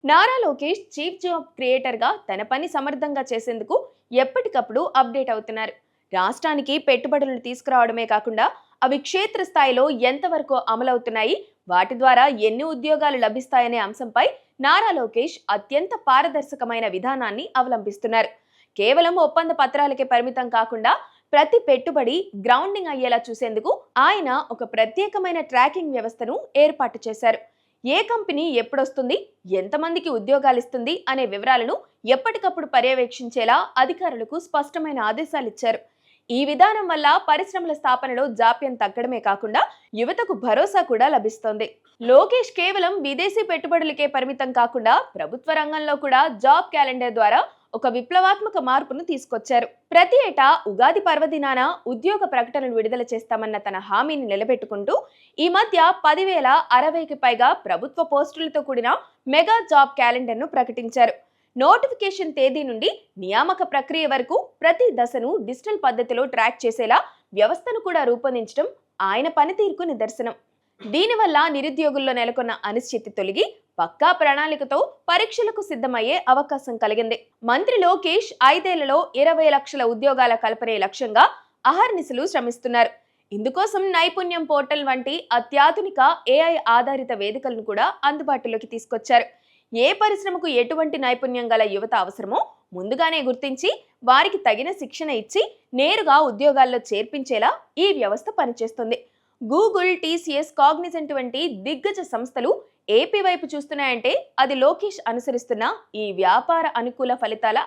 Nara Lokesh chief job creator గా తన పని సమర్థంగా చేసేందుకు ఎప్పటికప్పుడు అప్డేట్ అవుతున్నారు. రాష్ట్రానికి పెట్టుబడులను తీసుకురావడమే కాకుండా అవి క్షేత్రస్థాయిలో ఎంతవరకు అమలవుతున్నాయి, వాటి ద్వారా ఎన్ని ఉద్యోగాలు లభిస్తాయనే అంశంపై నారా లోకేష్ అత్యంత పారదర్శకమైన విధానాన్ని అవలంబిస్తున్నారు. కేవలం ఒప్పంద పత్రాలకే పరిమితం కాకుండా ప్రతి పెట్టుబడి గ్రౌండింగ్ అయ్యేలా చూసేందుకు ఆయన ఒక ప్రత్యేకమైన ట్రాకింగ్ వ్యవస్థను ఏర్పాటు చేశారు. ఏ కంపెనీ ఎప్పుడొస్తుంది, ఎంతమందికి ఉద్యోగాలు ఇస్తుంది అనే వివరాలను ఎప్పటికప్పుడు పర్యవేక్షించేలా అధికారులకు స్పష్టమైన ఆదేశాలు ఇచ్చారు. ఈ విధానం వల్ల పరిశ్రమల స్థాపనలో జాప్యం తగ్గడమే కాకుండా యువతకు భరోసా కూడా లభిస్తోంది. లోకేష్ కేవలం విదేశీ పెట్టుబడులకే పరిమితం కాకుండా ప్రభుత్వ రంగంలో కూడా జాబ్ క్యాలెండర్ ద్వారా ఒక విప్లవాత్మక మార్పును తీసుకొచ్చారు. ప్రతి ఏటా ఉగాది పర్వదినాన ఉద్యోగ ప్రకటనలు విడుదల చేస్తామన్న తన హామీని నిలబెట్టుకుంటూ ఈ మధ్య 10,060కి పైగా ప్రభుత్వ పోస్టులతో కూడిన మెగా జాబ్ క్యాలెండర్ను ప్రకటించారు. నోటిఫికేషన్ తేదీ నుండి నియామక ప్రక్రియ వరకు ప్రతి దశను డిజిటల్ పద్ధతిలో ట్రాక్ చేసేలా వ్యవస్థను కూడా రూపొందించడం ఆయన పనితీరుకు నిదర్శనం. దీనివల్ల నిరుద్యోగుల్లో నెలకొన్న అనిశ్చితి తొలగి పక్కా ప్రణాళికతో పరీక్షలకు సిద్ధమయ్యే అవకాశం కలిగింది. మంత్రి లోకేష్ 5 ఏళ్లలో 20 లక్షల ఉద్యోగాల కల్పనే లక్ష్యంగా అహర్నిశలు శ్రమిస్తున్నారు. ఇందుకోసం నైపుణ్యం పోర్టల్ వంటి అత్యాధునిక AI ఆధారిత వేదికలను కూడా అందుబాటులోకి తీసుకొచ్చారు. ఏ పరిశ్రమకు ఎటువంటి నైపుణ్యం గల యువత అవసరమో ముందుగానే గుర్తించి వారికి తగిన శిక్షణ ఇచ్చి నేరుగా ఉద్యోగాల్లో చేర్పించేలా ఈ వ్యవస్థ పనిచేస్తుంది. గూగుల్, టీసీఎస్, కాగ్నిజెంట్ వంటి దిగ్గజ సంస్థలు ఏపీ వైపు చూస్తున్నాయంటే అది లోకేష్ అనుసరిస్తున్న ఈ వ్యాపార అనుకూల ఫలితాల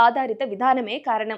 ఆధారిత విధానమే కారణం.